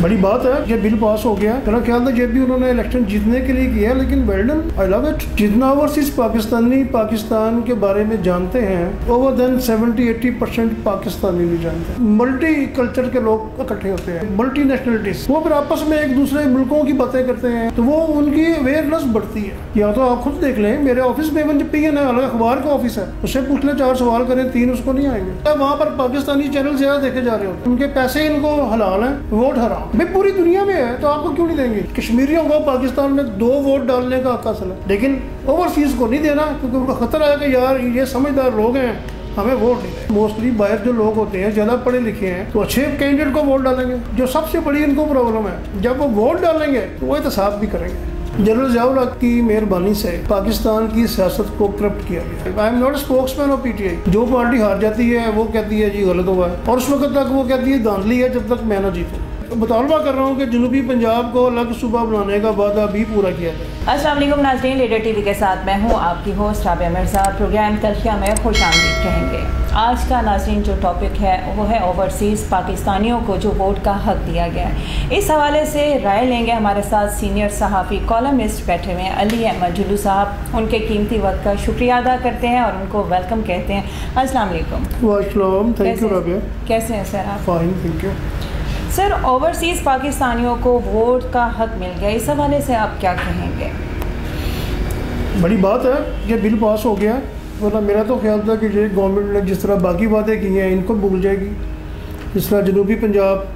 बड़ी बात है, ये बिल पास हो गया। मेरा ख्याल था ये भी उन्होंने इलेक्शन जीतने के लिए किया, लेकिन well done, I love it. जितना ओवरसीज पाकिस्तानी पाकिस्तान के बारे में जानते हैं, ओवर देन 70-80% पाकिस्तानी भी जानते हैं। मल्टी कल्चर के लोग इकट्ठे होते हैं, मल्टी नेशनलिटीज, वो फिर आपस में एक दूसरे मुल्कों की बातें करते हैं, तो वो उनकी अवेयरनेस बढ़ती है। या तो आप खुद देख लें, मेरे ऑफिस में जब PN है, अलग अखबार का ऑफिस है, उससे पूछ लें 4 सवाल करें, 3 उसको नहीं आएंगे। वहाँ पर पाकिस्तानी चैनल ज्यादा देखे जा रहे होते हैं, उनके पैसे इनको हलाल है, वोट हराम। भाई पूरी दुनिया में है तो आपको क्यों नहीं देंगे? कश्मीरियों को पाकिस्तान में 2 वोट डालने का हक हासिल है, लेकिन ओवरसीज को नहीं देना, क्योंकि उनको खतरा है कि यार ये समझदार लोग हैं, हमें वोट नहीं दें। मोस्टली बाहर जो लोग होते हैं ज़्यादा पढ़े लिखे हैं, तो अच्छे कैंडिडेट को वोट डालेंगे। जो सबसे बड़ी इनको प्रॉब्लम है, जब वो वोट डालेंगे तो वो एहतसाब भी करेंगे। जनरल ज़ियाउल हक की मेहरबानी से पाकिस्तान की सियासत को करप्ट किया गया। आई am not spokesman of PTI। जो पार्टी हार जाती है वो कहती है जी गलत हुआ है, और उस वक्त तक वो कहती है धांधली है जब तक मैं ना जीतूँ। मुतालबा कर रहा हूँ कि जनूबी पंजाब को अलग सूबा बनाने का वादा भी पूरा किया जाए। अस्सलाम वालेकुम नाज़रीन, लीडर TV के साथ मैं हूँ आपकी होस्ट राबिया मिर्ज़ा। प्रोग्राम तलखियाँ में खुशामदीद कहेंगे। आज का नाज़रीन जो टॉपिक है वो है ओवरसीज़ पाकिस्तानियों को जो वोट का हक दिया गया है। इस हवाले से राय लेंगे। हमारे साथ सीनियर सहाफ़ी कॉलमिस्ट बैठे हुए हैं अली अहमद जुल्लू साहब। उनके कीमती वक्त का शुक्रिया अदा करते हैं और उनको वेलकम कहते हैं। अस्सलाम वालेकुम। वालेकुम, थैंक यू राबिया। कैसे हैं सर आप? Fine, thank you. Sir, overseas पाकिस्तानियों को वोट का हक मिल गया, इस हवाले से आप क्या कहेंगे? बड़ी बात है, ये बिल पास हो गया। मतलब मेरा तो ख्याल था कि ये गवर्नमेंट ने जिस तरह बाकी बातें की हैं इनको भूल जाएगी। जिस तरह जनूबी पंजाब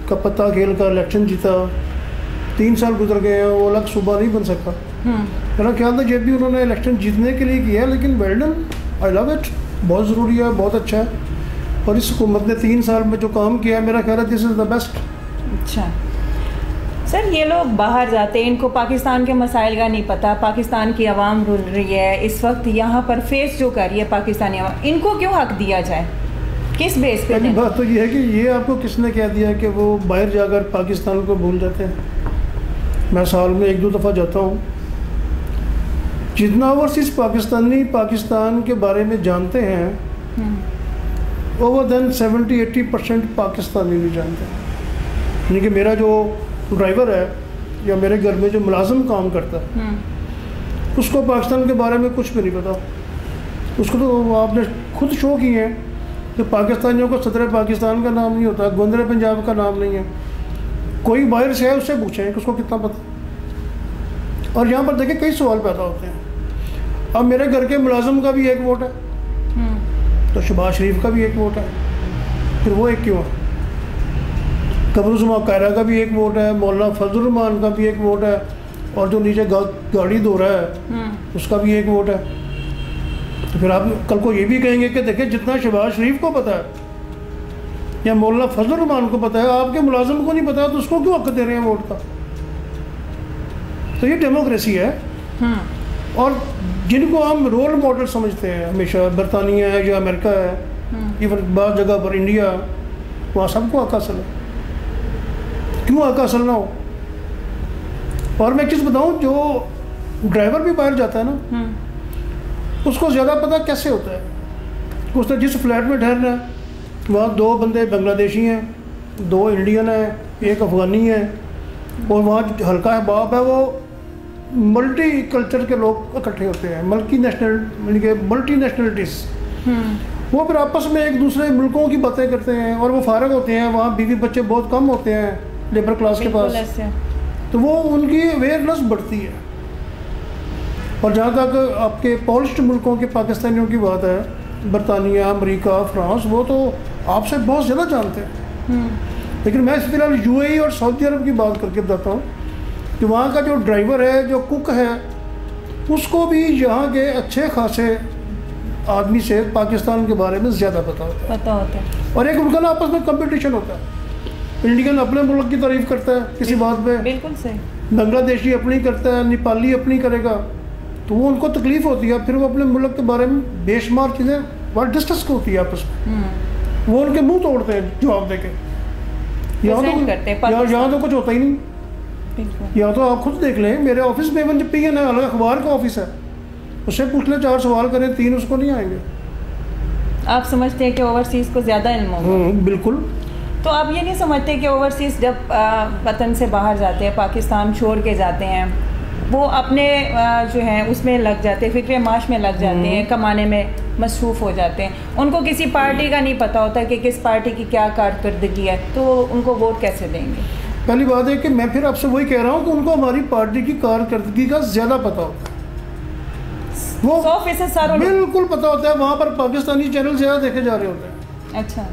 का पत्ता खेल का इलेक्शन जीता, 3 साल गुजर गए हैं, वो अलग सूबा नहीं बन सका। मेरा ख्याल था ये भी उन्होंने इलेक्शन जीतने के लिए किया है, लेकिन well done, I love it. बहुत ज़रूरी है, बहुत अच्छा है, और इस हुकूमत ने 3 साल में जो काम किया मेरा ख्याल है दिस इज़ द बेस्ट। अच्छा सर, ये लोग बाहर जाते हैं, इनको पाकिस्तान के मसाइल का नहीं पता, पाकिस्तान की आवाम रुल रही है इस वक्त यहाँ पर फेस जो कर रही है पाकिस्तानी आवाम, इनको क्यों हक दिया जाए, किस बेस पे? पहली बात तो ये है कि ये आपको किसने कह दिया कि वो बाहर जाकर पाकिस्तान को भूल जाते हैं? मैं साल में 1-2 दफ़ा जाता हूँ। जितना ओवरसीज पाकिस्तानी पाकिस्तान के बारे में जानते हैं, ओवर देन 70-80% पाकिस्तानी भी जानते हैं। यानी कि मेरा जो ड्राइवर है या मेरे घर में जो मुलाजिम काम करता है, उसको पाकिस्तान के बारे में कुछ भी नहीं पता। उसको तो आपने खुद शो किए हैं कि पाकिस्तानियों को सदर पाकिस्तान का नाम नहीं होता, गवर्नर पंजाब का नाम नहीं है। कोई बाहर से है, उससे पूछें कि उसको कितना पता। और यहाँ पर देखिए कई सवाल पैदा होते हैं। अब मेरे घर के मुलाजिम का भी 1 वोट है, तो शहबाज शरीफ का भी 1 वोट है, फिर वो 1 क्यों है? कमरुज़्ज़मान कायरा का भी 1 वोट है, मौलाना फजल रहमान का भी 1 वोट है, और जो नीचे गाड़ी धो रहा है उसका भी 1 वोट है। तो फिर आप कल को ये भी कहेंगे कि देखिए जितना शहबाज शरीफ को पता है या मौलाना फजल रहमान को पता है, आपके मुलाजिम को नहीं पता, तो उसको क्यों हक दे रहे हैं वोट का? तो ये डेमोक्रेसी है। और जिनको हम रोल मॉडल समझते हैं हमेशा, बरतानिया है या अमेरिका है, इवन बाज़ जगह पर इंडिया, वहाँ सबको हक हासिल है, क्यों हक हासिल ना हो? और मैं एक चीज़ बताऊँ, जो ड्राइवर भी बाहर जाता है ना, उसको ज़्यादा पता कैसे होता है। उसने जिस फ्लैट में ठहरना है, वहाँ 2 बंदे बांग्लादेशी हैं, 2 इंडियन हैं, 1 अफ़गानी है, और वहाँ हल्का है बाप है, वो मल्टी कल्चर के लोग इकट्ठे होते हैं, मल्टी नेशनलिटीज़। वो फिर आपस में एक दूसरे मुल्कों की बातें करते हैं, और वो फारग होते हैं, वहाँ बीवी बच्चे बहुत कम होते हैं लेबर क्लास के पास, तो वो उनकी अवेयरनेस बढ़ती है। और जहाँ तक आपके पॉलिश्ड मुल्कों के पाकिस्तानियों की बात है, बरतानिया, अमेरिका, फ्रांस, वो तो आपसे बहुत ज़्यादा जानते हैं। लेकिन मैं इस फिलहाल UAE और सऊदी अरब की बात करके बताता हूँ कि वहाँ का जो ड्राइवर है, जो कुक है, उसको भी यहाँ के अच्छे खासे आदमी से पाकिस्तान के बारे में ज़्यादा पता होता है। और एक उनका ना आपस में कंपटीशन होता है। इंडियन अपने मुल्क की तारीफ़ करता है किसी बात पे, बिल्कुल सही, बांग्लादेशी अपनी करता है, नेपाली अपनी करेगा, तो वो उनको तकलीफ़ होती है। फिर वो अपने मुल्क के बारे में बेशुमार चीज़ें बहुत डिस्कस होती है आपस में, वो उनके मुँह तोड़ते हैं जवाब दे के। यहाँ तो कुछ होता ही नहीं। या तो आप खुद देख लें, मेरे ऑफिस में जब PN है, अलग अखबार का ऑफिस है, उससे पूछ लें 4 सवाल करें, 3 उसको नहीं आएंगे। आप समझते हैं कि ओवरसीज़ को ज़्यादा इल्म होगा? बिल्कुल। तो आप ये नहीं समझते कि ओवरसीज़ जब वतन से बाहर जाते हैं, पाकिस्तान छोड़ के जाते हैं, वो अपने जो है उसमें लग जाते हैं, फ़िक्र माश में लग जाते हैं, कमाने में मसरूफ़ हो जाते हैं। उनको किसी पार्टी का नहीं पता होता कि किस पार्टी की क्या कारकर्दगी है, तो उनको वोट कैसे देंगे? पहली बात है कि मैं फिर आपसे वही कह रहा हूँ कि उनको हमारी पार्टी की कारकर्दगी का ज़्यादा पता होता है। वो 100% सारों बिल्कुल पता होता है। वहाँ पर पाकिस्तानी चैनल ज़्यादा देखे जा रहे होते हैं। अच्छा,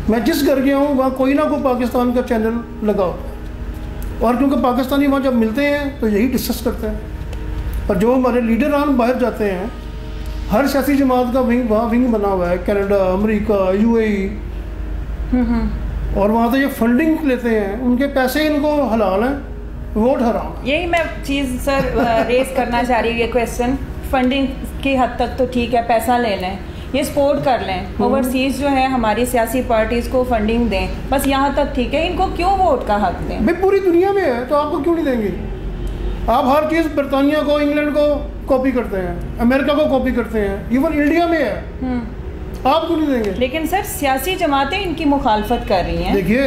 मैं जिस घर गया हूँ वहाँ कोई ना कोई पाकिस्तान का चैनल लगा होता है, और क्योंकि पाकिस्तानी वहाँ जब मिलते हैं तो यही डिस्कस करते हैं। और जो हमारे लीडरान बाहर जाते हैं, हर सियासी जमात का विंग वहाँ विंग बना हुआ है, कनाडा, अमेरिका, यूएई, और वहाँ तो ये फंडिंग लेते हैं, उनके पैसे इनको हलाल हैं, वोट हराम। यही मैं चीज़ सर रेस करना चाह रही हूँ, ये क्वेश्चन। फंडिंग की हद तक तो ठीक है, पैसा ले लें, ये सपोर्ट कर लें, ओवरसीज़ जो है हमारी सियासी पार्टीज़ को फंडिंग दें, बस यहाँ तक ठीक है, इनको क्यों वोट का हक दें? भाई पूरी दुनिया में है तो आपको क्यों नहीं देंगे? आप हर चीज़ बरतानिया को, इंग्लैंड को कॉपी करते हैं, अमेरिका को कॉपी करते हैं, इवन इंडिया में है, आप क्यों नहीं देंगे? लेकिन सर सियासी जमातें इनकी मुखालफत कर रही हैं। देखिए,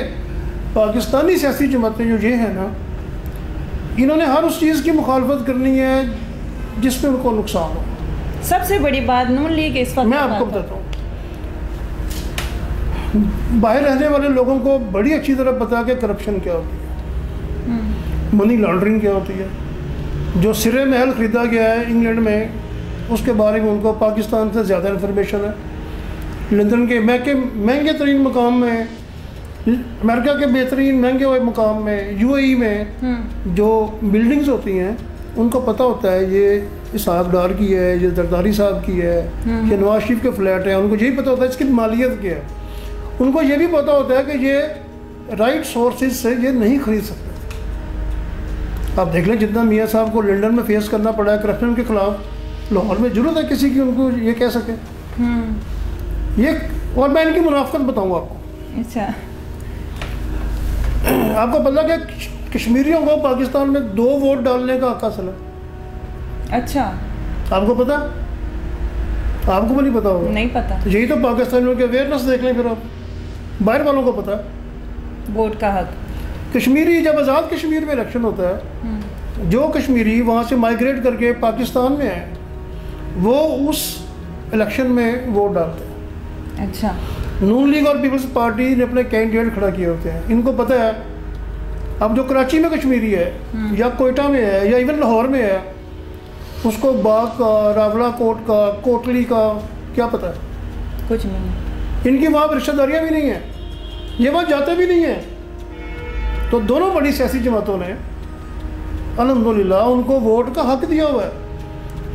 पाकिस्तानी सियासी जमातें जो ये हैं ना, इन्होंने हर उस चीज़ की मुखालफत करनी है जिसमें उनको नुकसान हो। सबसे बड़ी बात नून लीग इस वक्त, मैं आपको बताता हूँ, बाहर रहने वाले लोगों को बड़ी अच्छी तरह पता है कि करप्शन क्या होती है, मनी लॉन्ड्रिंग क्या होती है। जो सिरे महल ख़रीदा गया है इंग्लैंड में, उसके बारे में उनको पाकिस्तान से ज़्यादा इन्फॉर्मेशन है। लंदन के महंगे तरीन मकाम में, अमेरिका के बेहतरीन महंगे हुए मकाम में, यूएई में जो बिल्डिंग्स होती हैं, उनको पता होता है ये इसहाक डार की है, ये जरदारी साहब की है, ये नवाज शरीफ के फ्लैट है। उनको यही पता होता है इसकी मालियत क्या है। उनको ये भी पता होता है कि ये राइट सोर्सेज से ये नहीं खरीद सकते। आप देख लें जितना मियाँ साहब को लंदन में फेस करना पड़ा है करप्शन के खिलाफ, लाहौर में जरूरत है किसी की उनको ये कह सके। ये और मैं इनकी मुनाफत बताऊँगा आपको। अच्छा, आपको पता कि कश्मीरियों को पाकिस्तान में 2 वोट डालने का हक हासिल है। अच्छा, आपको पता? आपको भी नहीं पता होगा? नहीं पता। यही तो पाकिस्तानियों के अवेयरनेस देख लें फिर आप, बाहर वालों को पता वोट का हक। कश्मीरी जब आज़ाद कश्मीर में इलेक्शन होता है, जो कश्मीरी वहाँ से माइग्रेट करके पाकिस्तान में है, वो उस इलेक्शन में वोट डालते हैं। अच्छा, नून लीग और पीपल्स पार्टी ने अपने कैंडिडेट खड़ा किए होते हैं। इनको पता है अब जो कराची में कश्मीरी है, या कोयटा में है, या इवन लाहौर में है, उसको बाग का, रावला कोट का, कोटली का क्या पता है? कुछ नहीं। इनकी वहाँ रिश्तेदारियाँ भी नहीं हैं, ये वहाँ जाते भी नहीं हैं। तो दोनों बड़ी सियासी जमातों ने अल्हम्दुलिल्लाह उनको वोट का हक दिया हुआ है।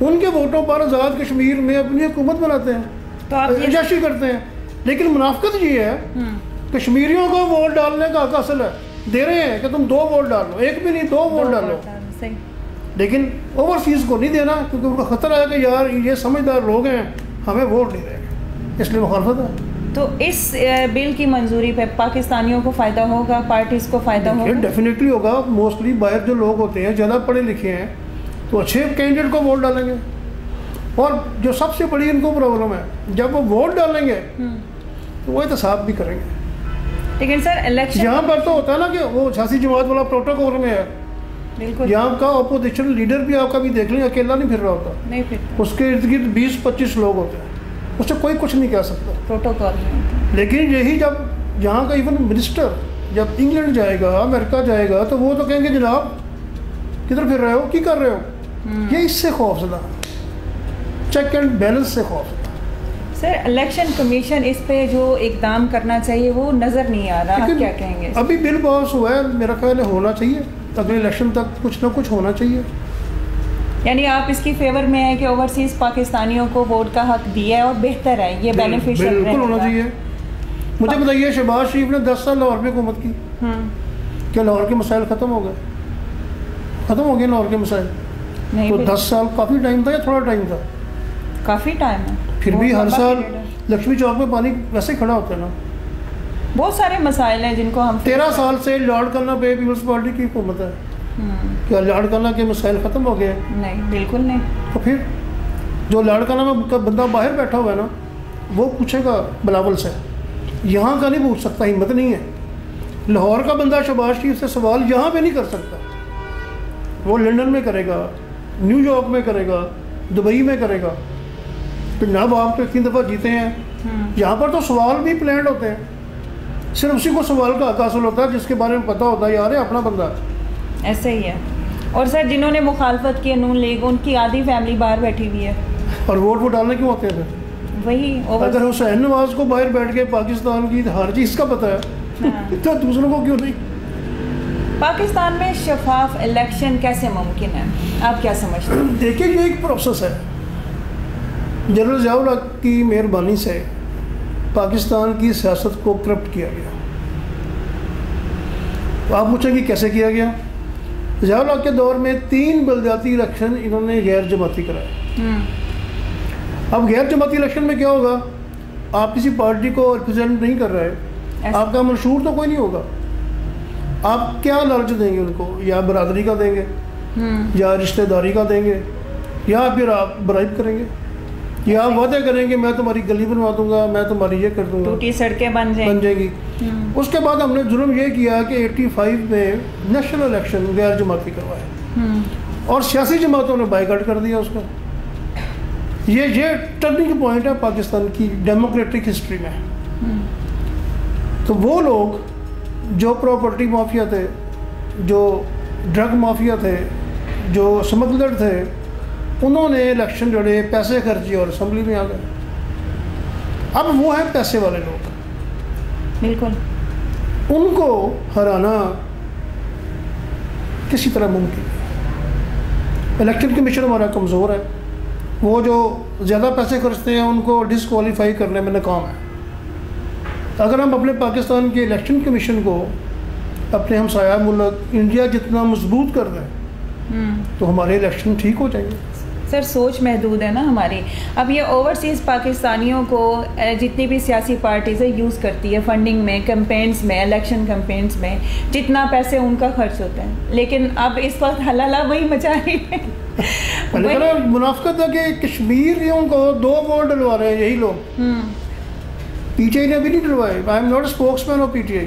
उनके वोटों पर आज़ाद कश्मीर में अपनी हुकूमत बनाते हैं, तो आप अजाशी करते हैं। लेकिन मुनाफिकत ये है, कश्मीरियों को वोट डालने का हक हासिल है, दे रहे हैं कि तुम 2 वोट डालो, एक भी नहीं 2 वोट डालो। सही। लेकिन ओवरसीज़ को नहीं देना, क्योंकि उनको खतरा है कि यार ये समझदार लोग हैं, हमें वोट नहीं देंगे, इसलिए मुखालफत है। तो इस बिल की मंजूरी पे पाकिस्तानियों को फ़ायदा होगा, पार्टीज़ को फ़ायदा होगा? डेफिनेटली होगा। मोस्टली बाहर जो लोग होते हैं, ज़्यादा पढ़े लिखे हैं, तो अच्छे कैंडिडेट को वोट डालेंगे। और जो सबसे बड़ी इनको प्रॉब्लम है, जब वो वोट डालेंगे तो वो एहतसाब भी करेंगे। लेकिन सर इलेक्शन यहाँ पर तो होता है ना कि वो सियासी जमात वाला प्रोटोकॉल में है। बिल्कुल। यहाँ का अपोजिशन लीडर भी आपका भी देख लें, अकेला नहीं फिर रहा होता, नहीं फिर उसके इर्द गिर्द 20-25 लोग होते हैं, उससे कोई कुछ नहीं कह सकता प्रोटोकॉल में। लेकिन यही जब यहाँ का इवन मिनिस्टर जब इंग्लैंड जाएगा, अमेरिका जाएगा, तो वो तो कहेंगे जनाब किधर फिर रहे हो, की कर रहे हो। ये इससे खौफजदा, चेक एंड बैलेंस से खौफ। सर इलेक्शन कमीशन इस पे जो इकदाम करना चाहिए वो नज़र नहीं आ रहा, आप क्या कहेंगे? अभी बिल पास हुआ है, मेरा ख्याल है होना चाहिए, अगले इलेक्शन तक कुछ ना कुछ होना चाहिए। यानी आप इसकी फेवर में है कि ओवरसीज़ पाकिस्तानियों को वोट का हक दिया है और बेहतर है, ये बेनिफिशियल बिल्कुल होना चाहिए। मुझे बताइए, शहबाज शरीफ ने 10 साल लाहौर में हुकूमत की, क्या लाहौर के मसाइल ख़त्म हो गए? ख़त्म हो गए लाहौर के मसाइल? नहीं। तो 10 साल काफ़ी टाइम था या थोड़ा टाइम था? काफ़ी टाइम है। फिर भी हर साल लक्ष्मी चौक में पानी वैसे खड़ा होता है ना। बहुत सारे मसाइल हैं जिनको हम 13 साल से लाड़काना पे पीपल्स पार्टी की हुकूमत है, क्या लाड़काना के मसाइल ख़त्म हो गए? नहीं, बिल्कुल नहीं। तो फिर जो लाड़काना में बंदा बाहर बैठा हुआ है ना, वो पूछेगा बिलावल से, यहाँ का नहीं पूछ सकता, हिम्मत नहीं है। लाहौर का बंदा शहबाज शरीफ से सवाल यहाँ पे नहीं कर सकता, वो लंदन में करेगा, न्यूयॉर्क में करेगा, दुबई में करेगा। तो जनाब आप तो इतनी दफ़ा जीते हैं, यहाँ पर तो सवाल भी प्लान होते हैं, सिर्फ उसी को सवाल का हक हासिल होता है जिसके बारे में पता होता है यार अपना बंदा। ऐसा ही है। और सर जिन्होंने मुखालफत की नून लीग, उनकी आधी फैमिली बाहर बैठी हुई है, और वोट वो डालने क्यों होते हैं? वही अगर हुसैन नवाज को बाहर बैठ के पाकिस्तान की हर चीज़ का पता है तो दूसरों को क्यों नहीं? पाकिस्तान में शफाफ इलेक्शन कैसे मुमकिन है, आप क्या समझते हैं? देखिए ये एक प्रोसेस है। जनरल ज़ियाउल हक की मेहरबानी से पाकिस्तान की सियासत को करप्ट किया गया। तो आप पूछेंगे कैसे किया गया? ज़ियाउल हक के दौर में 3 बलदियाती इलेक्शन इन्होंने गैर जमाती कराए। अब गैर जमाती इलेक्शन में क्या होगा? आप किसी पार्टी को रिप्रेजेंट नहीं कर रहे, आपका मंशूर तो कोई नहीं होगा। आप क्या लालच देंगे उनको? या बरादरी का देंगे, या रिश्तेदारी का देंगे, या फिर आप ब्राइब करेंगे, या आप वादे करेंगे मैं तुम्हारी गली बनवा दूंगा, मैं तुम्हारी ये कर दूंगा, टूटी सड़कें बन जाएंगी। उसके बाद हमने जुल्म ये किया कि 85 में नेशनल इलेक्शन गैर जमाती करवाए और सियासी जमातों ने बाइकआउट कर दिया उसका। ये टर्निंग पॉइंट है पाकिस्तान की डेमोक्रेटिक हिस्ट्री में। तो वो लोग जो प्रॉपर्टी माफिया थे, जो ड्रग माफिया थे, जो स्मगलर थे, उन्होंने इलेक्शन लड़े, पैसे खर्चे और असम्बली में आ गए। अब वो हैं पैसे वाले लोग, बिल्कुल उनको हराना किसी तरह मुमकिन है। इलेक्शन कमीशन हमारा कमज़ोर है, वो जो ज़्यादा पैसे खर्चते हैं उनको डिसक्वालीफाई करने में नाकाम है। अगर हम अपने पाकिस्तान के इलेक्शन कमीशन को अपने हमसाया मुल्क इंडिया जितना मजबूत कर दें तो हमारे इलेक्शन ठीक हो जाएंगे। सर सोच महदूद है ना हमारी। अब ये ओवरसीज़ पाकिस्तानियों को जितनी भी सियासी पार्टीज़ यूज़ करती है फंडिंग में, कैंपेन्स में, इलेक्शन कैंपेन्स में, जितना पैसे उनका खर्च होता है, लेकिन अब इस वक्त हल्ला वही मचा रही है। मुनाफिकत है कि कश्मीरियों को 2 वोट डलवा रहे हैं यही लोग। पीटीआई ने भी नहीं डलवाए। I am not spokesman of PTI.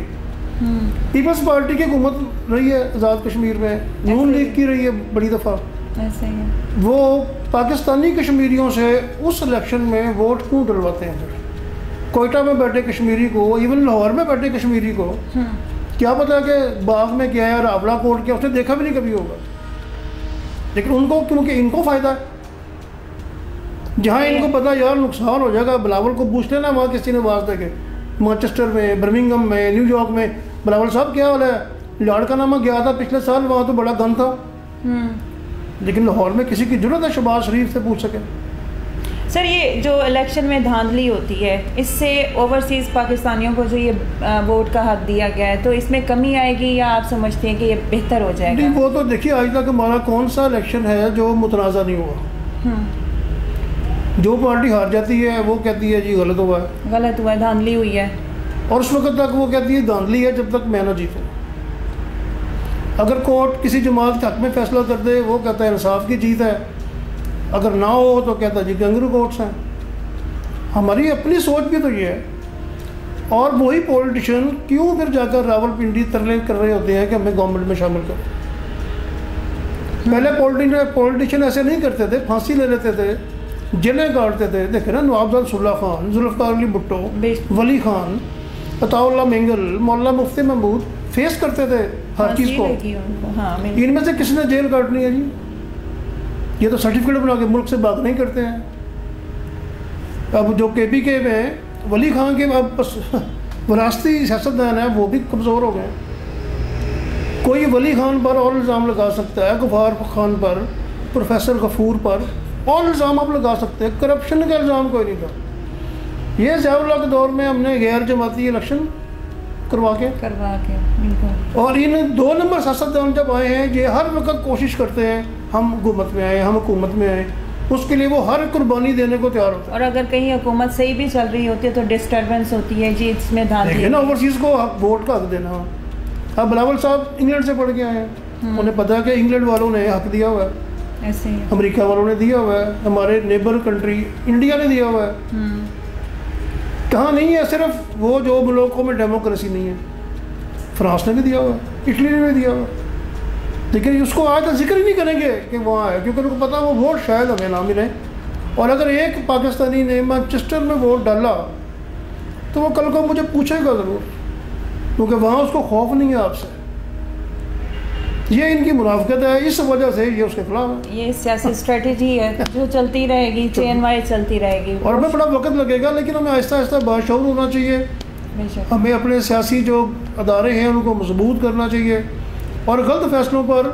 Peoples Party की हुकूमत रही है आज़ाद कश्मीर में, नून लीग की रही है बड़ी दफ़ा। ऐसे ही वो पाकिस्तानी कश्मीरियों से उस इलेक्शन में वोट क्यों डलवाते हैं? फिर कोयटा में बैठे कश्मीरी को, इवन लाहौर में बैठे कश्मीरी को क्या पता कि बाग में क्या है, रावला कोट क्या, उसने देखा भी नहीं कभी होगा। लेकिन उनको, क्योंकि इनको फ़ायदा है, जहाँ इनको पता यार नुकसान हो जाएगा, बिलावल को पूछ लेना वहाँ किसी ने आवाज़ देके, मैनचेस्टर में, बर्मिंघम में, न्यूयॉर्क में, बिलावल साहब क्या हाल है? लाड़कानामा गया था पिछले साल, वहाँ तो बड़ा गन था। लेकिन लाहौर में किसी की जरूरत है शहबाज शरीफ से पूछ सके? सर ये जो इलेक्शन में धांधली होती है, इससे ओवरसीज़ पाकिस्तानियों को जो ये वोट का हक दिया गया है, तो इसमें कमी आएगी या आप समझते हैं कि ये बेहतर हो जाएगा? नहीं, वो तो देखिए आज तक हमारा कौन सा इलेक्शन है जो मुतनाज़ा नहीं हुआ। जो पार्टी हार जाती है वो कहती है जी गलत हुआ है, गलत हुआ है, धांधली हुई है, और उस वक्त तक वो कहती है धांधली है जब तक मैं ना जीतूँ। अगर कोर्ट किसी जमात के हक में फैसला कर दे वो कहता है इंसाफ की जीत है, अगर ना हो तो कहता है जी गैंगरू कोर्ट्स हैं। हमारी अपनी सोच भी तो ये है। और वही पॉलिटिशियन क्यों फिर जाकर रावलपिंडी तरले कर रहे होते हैं कि हमें गवर्नमेंट में शामिल करो। पहले पॉलिटिशियन ऐसे नहीं करते थे, फांसी ले लेते थे, जेलें काटते थे। देखे ना नवाबजाद सुल्ला खान, जुल्फ़िकार अली भुट्टो, वली खान, अताउल्लाह मेंगल, मौलाना मुफ्ती महमूद फेस करते थे हर चीज़ को। इनमें से किसने जेल काटनी है जी? ये तो सर्टिफिकेट बना के मुल्क से बात नहीं करते हैं। अब जो KPK में वली खान के अब विरासती सियासतदान है वो भी कमज़ोर हो गए। कोई वली खान पर और इल्ज़ाम लगा सकता है, गफ़ार खान पर, प्रोफेसर गफूर पर और इल्ज़ाम आप लगा सकते हैं। करप्शन का इल्ज़ाम कोई नहीं था। ये ज़ियाउल हक के दौर में हमने गैर जमाती इलेक्शन करवा के और इन 2 नंबर सियासतदान जब आए हैं ये हर वक्त कोशिश करते हैं हम हुकूमत में आए, हम हुकूमत में आए, उसके लिए वो हर कुर्बानी देने को तैयार होता है। और अगर कहीं हुकूमत सही भी चल रही होती है तो डिस्टर्बेंस होती है जी, इसमें धांधली ना ओवरसीज़ को वोट का हक देना। अब बिलावल साहब इंग्लैंड से पढ़ के आए हैं, उन्हें पता है कि इंग्लैंड वालों ने हक दिया हुआ है, ऐसे अमेरिका वालों ने दिया हुआ है, हमारे नेबर कंट्री इंडिया ने दिया हुआ है। कहाँ नहीं है, सिर्फ वो जो मुल्कों में डेमोक्रेसी नहीं है फ्रांस ने भी दिया हुआ, इटली ने भी दिया हुआ, लेकिन उसको आज तक जिक्र ही नहीं करेंगे कि वहाँ है, क्योंकि उनको पता वो वोट शायद हमें ना मिले। और अगर एक पाकिस्तानी ने मैनचेस्टर में वोट डाला तो वो कल को मुझे पूछेगा ज़रूर, क्योंकि वहाँ उसको खौफ नहीं है आपसे। ये इनकी मुनाफिकत है, इस वजह से ये उसके खिलाफ है। ये सियासी स्ट्रेटजी है जो चलती रहेगी, चेन वाइज चलती रहेगी, और हमें बड़ा वक्त लगेगा, लेकिन हमें आहिस्ता आहिस्ता बाशऊर होना चाहिए। हमें अपने सियासी जो अदारे हैं उनको मजबूत करना चाहिए, और गलत फैसलों पर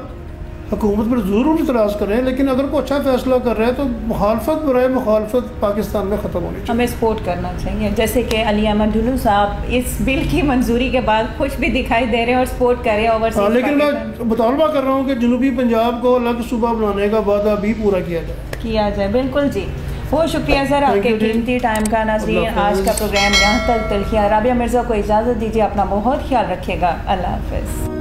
हुकूमत पर ज़रूर इतराज़ करें, लेकिन अगर कोई अच्छा फैसला कर रहे हैं तो मुखालफत बराए मुखालफत पाकिस्तान में ख़त्म होनी चाहिए। हमें सपोर्ट करना चाहिए। जैसे कि अली अहमद ढुल्लू साहब इस बिल की मंजूरी के बाद खुश भी दिखाई दे रहे हैं और सपोर्ट कर रहे हैं ओवरसीज। लेकिन मैं मुतालबा कर रहा हूँ कि जनूबी पंजाब को अलग सूबा बनाने का वादा भी पूरा किया जाए। बिल्कुल जी, बहुत शुक्रिया सर आपके कीमती टाइम का। नाज़रीन, आज का प्रोग्राम यहाँ तक तलखियाँ। राबिया मिर्ज़ा को इजाज़त दीजिए, अपना बहुत ख्याल रखिएगा। अल्लाह हाफ़िज़।